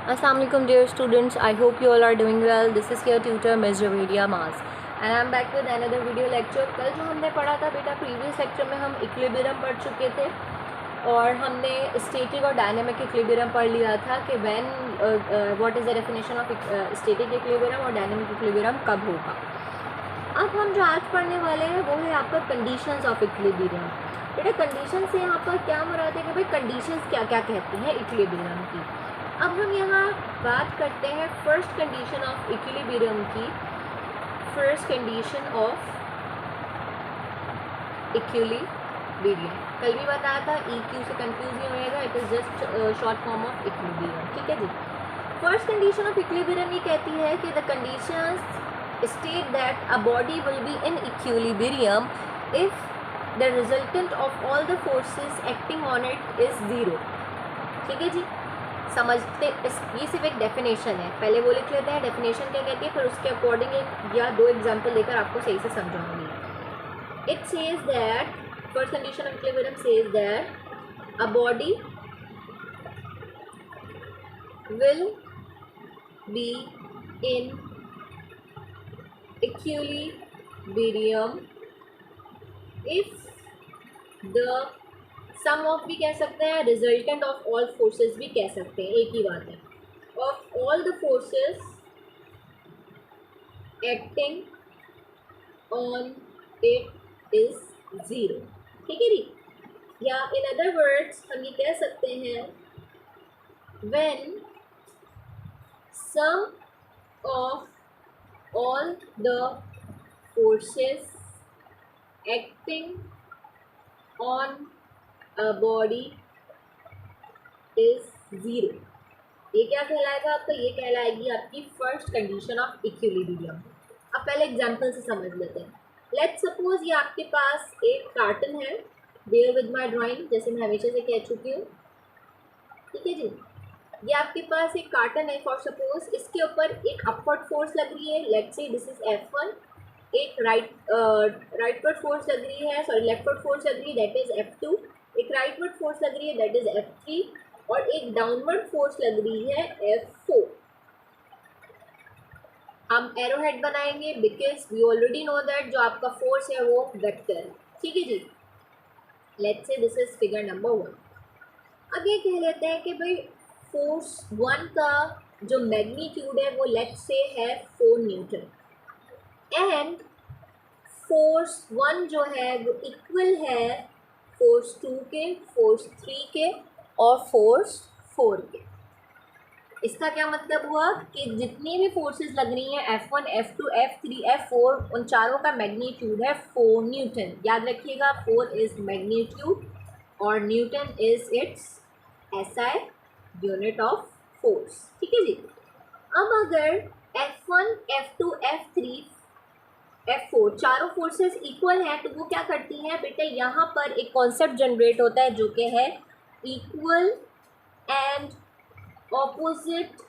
Assalamualaikum dear students, I hope you all are doing well. This is your tutor Ms. Javedia Mas and I am back with another video lecture. कल जो हमने पढ़ा था बेटा previous lecture में हम equilibrium पढ़ चुके थे और हमने स्टैटिक और डायनेमिक इक्विलिब्रियम पढ़ लिया था कि when what is the definition of static equilibrium और डायनेमिक इक्विलिब्रियम कब होगा। अब हम जो आज पढ़ने वाले हैं वो है आपका कंडीशंस ऑफ इक्विलिब्रियम। बेटा कंडीशन से यहाँ पर क्या मुराद है कि भाई कंडीशंस क्या क्या कहती हैं इक्विलिब्रियम की। अब हम यहाँ बात करते हैं फर्स्ट कंडीशन ऑफ इक्विलिब्रियम की। फर्स्ट कंडीशन ऑफ इक्विलिब्रियम कल भी बताया था, EQ से कंफ्यूज नहीं होएगा, it is just short form of equilibrium. ठीक है जी। फर्स्ट कंडीशन ऑफ इक्विलिब्रियम ये कहती है कि the conditions state that a body will be in equilibrium if the resultant of all the forces acting on it is zero। ठीक है जी, समझते ये सिर्फ एक डेफिनेशन है, पहले वो लिख लेते हैं डेफिनेशन क्या कहती है, फिर उसके अकॉर्डिंग एक या दो एग्जांपल देकर आपको सही से समझाऊंगी। It says that first condition of equilibrium says that a body will be in equilibrium if the sum of भी कह सकते हैं, रिजल्टेंट ऑफ ऑल फोर्सेस भी कह सकते हैं, एक ही बात है, of all the forces acting on it is zero. ठीक है जी। या इन अदर वर्ड्स हम ये कह सकते हैं when sum of all the forces acting on a body is zero। ये क्या कहलाएगा आपका, ये कहलाएगी आपकी फर्स्ट कंडीशन ऑफ इक्विलिब्रियम। अब पहले एग्जांपल से समझ लेते हैं। लेट्स सपोज ये आपके पास एक कार्टन है, बेयर विद माय ड्राइंग, जैसे मैं हमेशा से कह चुकी हूँ। ठीक है जी। ये आपके पास एक कार्टन है, फॉर सपोज इसके ऊपर एक अपवर्ड फोर्स लग रही है, let's say this is F1, एक राइटवर्ड फोर्स लग रही है, सॉरी लेफ्टवर्ड फोर्स लग रही है, दैट इज F2, एक राइटवर्ड फोर्स लग रही है, दैट इज F3, और एक डाउनवर्ड फोर्स लग रही है F4। हम एरो हेड बनाएंगे because we already know that जो आपका फोर्स है वो वेक्टर है। ठीक है जी। Let's say this is figure number 1। अब ये कह लेते हैं कि भाई फोर्स 1 का जो मैग्नीट्यूड है वो लेट्स से है 4 न्यूटन एंड फोर्स 1 जो है वो इक्वल है फोर्स 2 के, फोर्स 3 के और फोर्स 4 के। इसका क्या मतलब हुआ कि जितनी भी फोर्सेस लग रही हैं F1, F2, F3, F4, उन चारों का मैग्नीट्यूड है 4 न्यूटन। याद रखिएगा 4 इज मैग्नीट्यूड और Newton is it's SI unit of force. ठीक है जी। अब अगर F1, F2, F3, F4 चारों फोर्सेस इक्वल हैं तो वो क्या करती हैं बेटा, यहाँ पर एक कॉन्सेप्ट जनरेट होता है जो कि है equal and opposite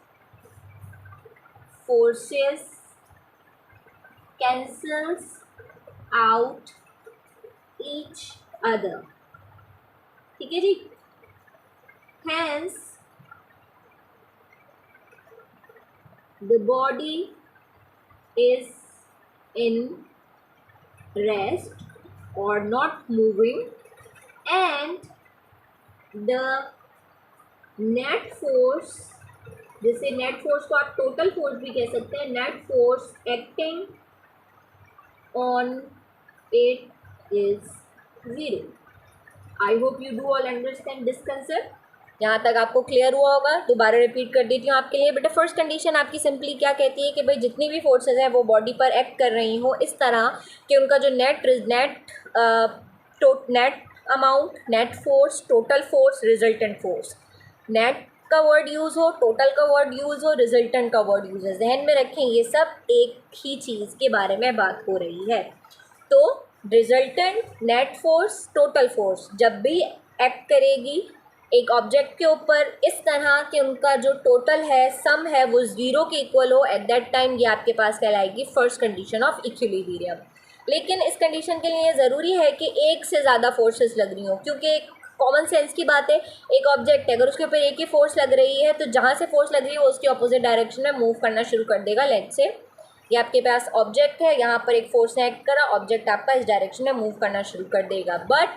forces cancels out each other. ठीक है जी। Hence the body is in rest or not moving and the net force, जिसे नेट फोर्स को आप टोटल फोर्स भी कह सकते हैं, net force acting on it is zero. I hope you do all understand this concept. यहाँ तक आपको क्लियर हुआ होगा। दोबारा रिपीट कर देती हूँ आपके लिए। बेटा फर्स्ट कंडीशन आपकी सिंपली क्या कहती है कि भाई जितनी भी फोर्सेस हैं वो बॉडी पर एक्ट कर रही हो इस तरह कि उनका जो net amount, net force, total force, resultant force, net का वर्ड यूज़ हो, टोटल का वर्ड यूज़ हो, रिजल्टेंट का वर्ड यूज़ है। जहन में रखें ये सब एक ही चीज़ के बारे में बात हो रही है। तो resultant, net force, total force जब भी एक्ट करेगी एक ऑब्जेक्ट के ऊपर इस तरह कि उनका जो टोटल है, सम है, वो ज़ीरो के इक्वल हो, एट दैट टाइम ये आपके पास कहलाएगी फर्स्ट कंडीशन ऑफ इक्विलिब्रियम। लेकिन इस कंडीशन के लिए ज़रूरी है कि एक से ज़्यादा फोर्सेस लग रही हो, क्योंकि एक कॉमन सेंस की बात है, एक ऑब्जेक्ट है, अगर उसके ऊपर एक ही फोर्स लग रही है तो जहाँ से फोर्स लग रही है वो उसके ऑपोजिट डायरेक्शन में मूव करना शुरू कर देगा। लेट्स से ये आपके पास ऑब्जेक्ट है, यहाँ पर एक फोर्स ने एक्ट करा, ऑब्जेक्ट आपका इस डायरेक्शन में मूव करना शुरू कर देगा। बट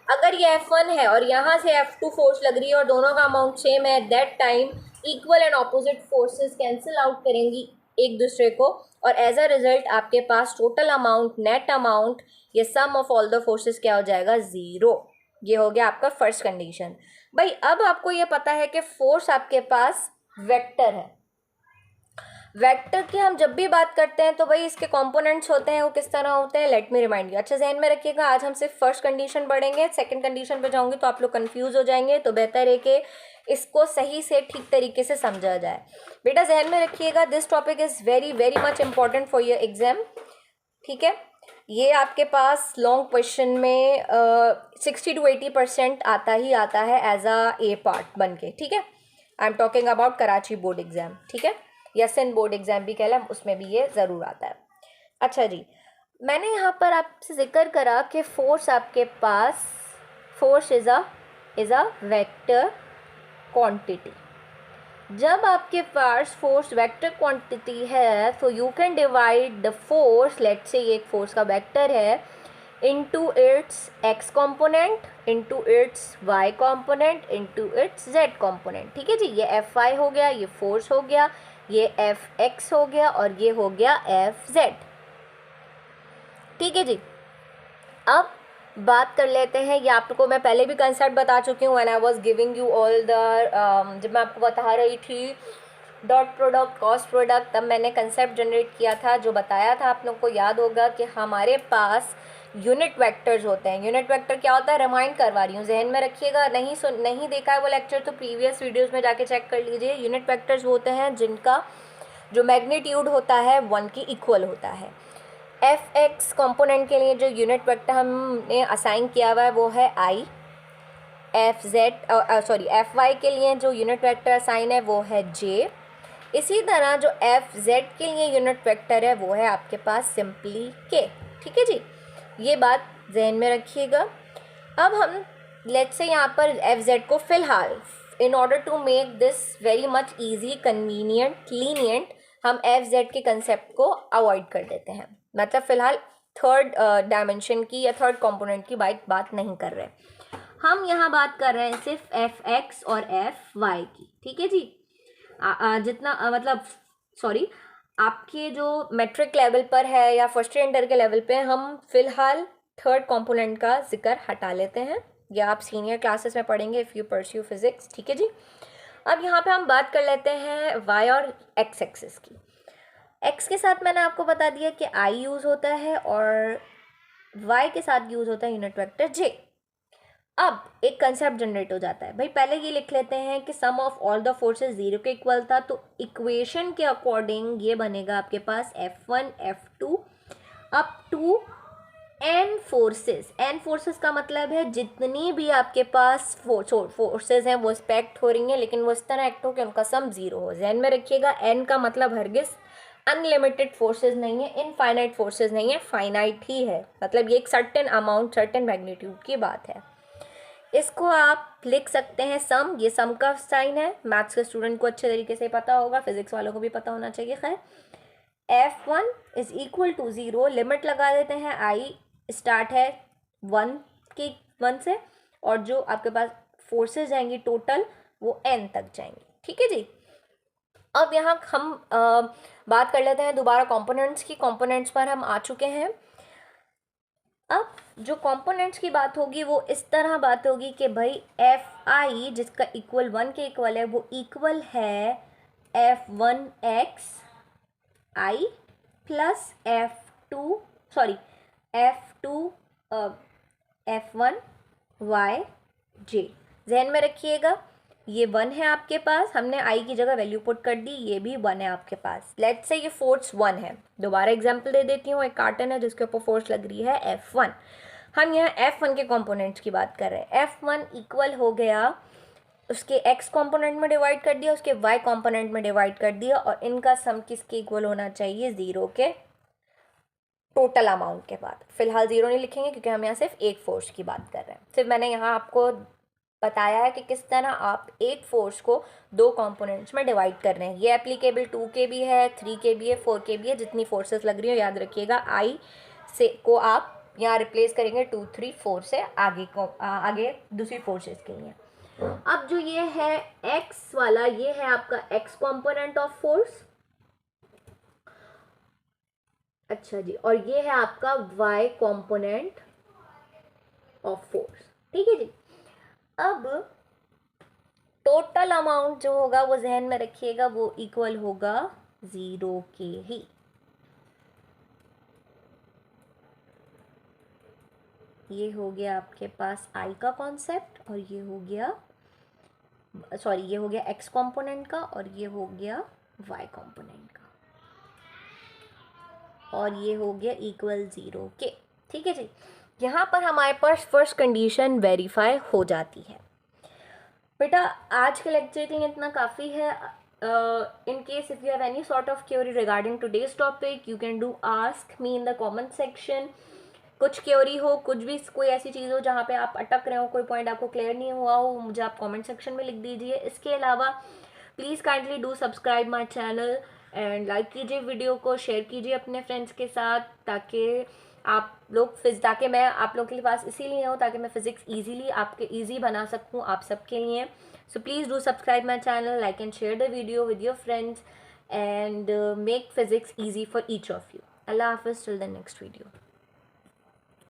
अगर ये F1 है और यहाँ से F2 फोर्स लग रही है और दोनों का अमाउंट सेम है, that time equal and opposite forces cancel out करेंगी एक दूसरे को, और एज अ रिजल्ट आपके पास टोटल अमाउंट, नेट अमाउंट, ये सम ऑफ ऑल द फोर्सेस क्या हो जाएगा, 0। ये हो गया आपका फर्स्ट कंडीशन। भाई अब आपको ये पता है कि फोर्स आपके पास वेक्टर है। वेक्टर की हम जब भी बात करते हैं तो भाई इसके कंपोनेंट्स होते हैं वो किस तरह होते हैं, लेट मी रिमाइंड यू। अच्छा ध्यान में रखिएगा, आज हम सिर्फ फर्स्ट कंडीशन पढ़ेंगे, सेकंड कंडीशन पे जाऊंगी तो आप लोग कंफ्यूज हो जाएंगे, तो बेहतर है कि इसको सही से ठीक तरीके से समझा जाए। बेटा ध्यान में रखिएगा, this topic is very very much important for your exam, ठीक है। ये आपके पास लॉन्ग क्वेश्चन में 60 to 80% आता ही आता है एज अ ए पार्ट बन के, ठीक है। I am talking about Karachi board exam, ठीक है, या सिंध बोर्ड एग्जाम भी कह लें, उसमें भी ये ज़रूर आता है। अच्छा जी, मैंने यहाँ पर आपसे जिक्र करा कि फोर्स आपके पास, force is a vector quantity. जब आपके पास फोर्स वेक्टर क्वांटिटी है तो you can divide the force, let's say ये एक फोर्स का वेक्टर है, into its X component, into its Y component, into its Z component, ठीक है जी। ये एफ वाई हो गया, ये फोर्स हो गया, ये एफ एक्स हो गया, और ये हो गया एफ जेड, ठीक है जी। अब बात कर लेते हैं, ये आपको मैं पहले भी कंसेप्ट बता चुकी हूँ, when I was giving you all the, जब मैं आपको बता रही थी डॉट प्रोडक्ट, कॉस्ट प्रोडक्ट, तब मैंने कंसेप्ट जनरेट किया था, जो बताया था आप लोग को याद होगा कि हमारे पास यूनिट वेक्टर्स होते हैं। यूनिट वेक्टर क्या होता है, रिमाइंड करवा रही हूँ, जहन में रखिएगा, नहीं देखा है वो लेक्चर तो प्रीवियस वीडियोज़ में जाके चेक कर लीजिए। यूनिट वेक्टर्स होते हैं जिनका जो मैग्नीट्यूड होता है 1 की इक्वल होता है। एफ एक्स कॉम्पोनेंट के लिए जो यूनिट वेक्टर हमने असाइन किया हुआ है वो है आई। एफ जेड एफ वाई के लिए जो यूनिट वेक्टर असाइन है वो है जे। इसी तरह जो एफ जेड के लिए यूनिट वेक्टर है वो है आपके पास सिंपली के, ठीक है जी। ये बात जहन में रखिएगा। अब हम लेट्स से यहाँ पर एफ जेड को फ़िलहाल, in order to make this very much easy, convenient, lenient, हम एफ जेड के कंसेप्ट को अवॉइड कर देते हैं। मतलब फ़िलहाल थर्ड डायमेंशन की या थर्ड कंपोनेंट की बात नहीं कर रहे, हम यहाँ बात कर रहे हैं सिर्फ एफ एक्स और एफ वाई की, ठीक है जी। जितना मतलब सॉरी, आपके जो मैट्रिक लेवल पर है या फर्स्ट इंटर के लेवल पे, हम फिलहाल थर्ड कंपोनेंट का जिक्र हटा लेते हैं, या आप सीनियर क्लासेस में पढ़ेंगे इफ़ यू परस्यू फिजिक्स, ठीक है जी। अब यहाँ पे हम बात कर लेते हैं वाई और एक्स एक्सिस की। एक्स के साथ मैंने आपको बता दिया कि आई यूज़ होता है, और वाई के साथ यूज़ होता है यूनिट वेक्टर जे। अब एक कंसेप्ट जनरेट हो जाता है भाई, पहले ये लिख लेते हैं कि सम ऑफ ऑल द फोर्सेस 0 के इक्वल था, तो इक्वेशन के अकॉर्डिंग ये बनेगा आपके पास F1 F2 up to N forces. N forces का मतलब है जितनी भी आपके पास फोर्सेस हैं वो एक्ट हो रही हैं, लेकिन वो इस तरह एक्ट हो कि उनका सम 0 हो। ध्यान में रखिएगा, एन का मतलब हरगिज अनलिमिटेड फोर्सेस नहीं है, इनफाइनाइट फोर्सेस नहीं है, फाइनाइट ही है। मतलब ये एक सर्टेन अमाउंट, सर्टेन मैग्नीट्यूड की बात है। इसको आप लिख सकते हैं सम, ये सम का साइन है, मैथ्स के स्टूडेंट को अच्छे तरीके से पता होगा, फिजिक्स वालों को भी पता होना चाहिए। खैर, F1 is equal to 0, limit लगा देते हैं, आई स्टार्ट है 1 से, और जो आपके पास फोर्सेस जाएंगी टोटल वो n तक जाएंगी, ठीक है जी। अब यहाँ हम बात कर लेते हैं दोबारा कंपोनेंट्स की। कंपोनेंट्स पर हम आ चुके हैं। अब जो कंपोनेंट्स की बात होगी वो इस तरह बात होगी कि भाई एफ आई जिसका इक्वल 1 के इक्वल है वो इक्वल है F1 एक्स आई प्लस F1 वाई जे। जहन में रखिएगा, ये 1 है आपके पास, हमने आई की जगह वैल्यू पुट कर दी, ये भी 1 है आपके पास। लेट्स से ये फोर्स 1 है, दोबारा एग्जांपल दे देती हूँ। एक कार्टन है जिसके ऊपर फोर्स लग रही है F1, हम यहाँ F1 के कंपोनेंट्स की बात कर रहे हैं। F1 इक्वल हो गया, उसके x कंपोनेंट में डिवाइड कर दिया, उसके y कंपोनेंट में डिवाइड कर दिया, और इनका सम किसके इक्वल होना चाहिए, 0 के। टोटल अमाउंट के बाद। फिलहाल ज़ीरो नहीं लिखेंगे क्योंकि हम यहाँ सिर्फ एक फोर्स की बात कर रहे हैं। सिर्फ मैंने यहाँ आपको बताया है कि किस तरह आप एक फोर्स को दो कंपोनेंट्स में डिवाइड कर रहे हैं। ये एप्लीकेबल 2 के भी है, 3 के भी है, 4 के भी है। जितनी फोर्सेस लग रही हो याद रखिएगा, आई से को आप यहाँ रिप्लेस करेंगे 2, 3, 4 से आगे को आगे दूसरी फोर्सेस के लिए। अब जो ये है x वाला, ये है आपका x कंपोनेंट ऑफ फोर्स। अच्छा जी, और ये है आपका y कंपोनेंट ऑफ फोर्स। ठीक है जी। अब टोटल अमाउंट जो होगा वो जहन में रखिएगा, वो इक्वल होगा 0 के ही। ये हो गया आपके पास I का कॉन्सेप्ट, और ये हो गया ये हो गया x कंपोनेंट का, और ये हो गया y कंपोनेंट का, और ये हो गया इक्वल 0 के। ठीक है जी। यहाँ पर हमारे पास फर्स्ट कंडीशन वेरीफाई हो जाती है। बेटा आज के लेक्चर के लिए इतना काफ़ी है। In case if you have any sort of query regarding today's topic, you can do ask me in the comment section. कुछ क्वेरी हो, कुछ भी कोई ऐसी चीज़ हो जहाँ पे आप अटक रहे हो, कोई पॉइंट आपको क्लियर नहीं हुआ हो, मुझे आप कमेंट सेक्शन में लिख दीजिए। इसके अलावा please kindly do subscribe my channel and like कीजिए वीडियो को, शेयर कीजिए अपने फ्रेंड्स के साथ, ताकि आप लोग ताकि मैं आप लोगों के पास इसीलिए हूँ ताकि मैं फ़िज़िक्स ईजीली आपके ईजी बना सकूँ आप सबके लिए। So please do subscribe my channel, like and share the video with your friends and make physics easy for each of you. अल्लाह हाफिज़, टिल द नेक्स्ट वीडियो।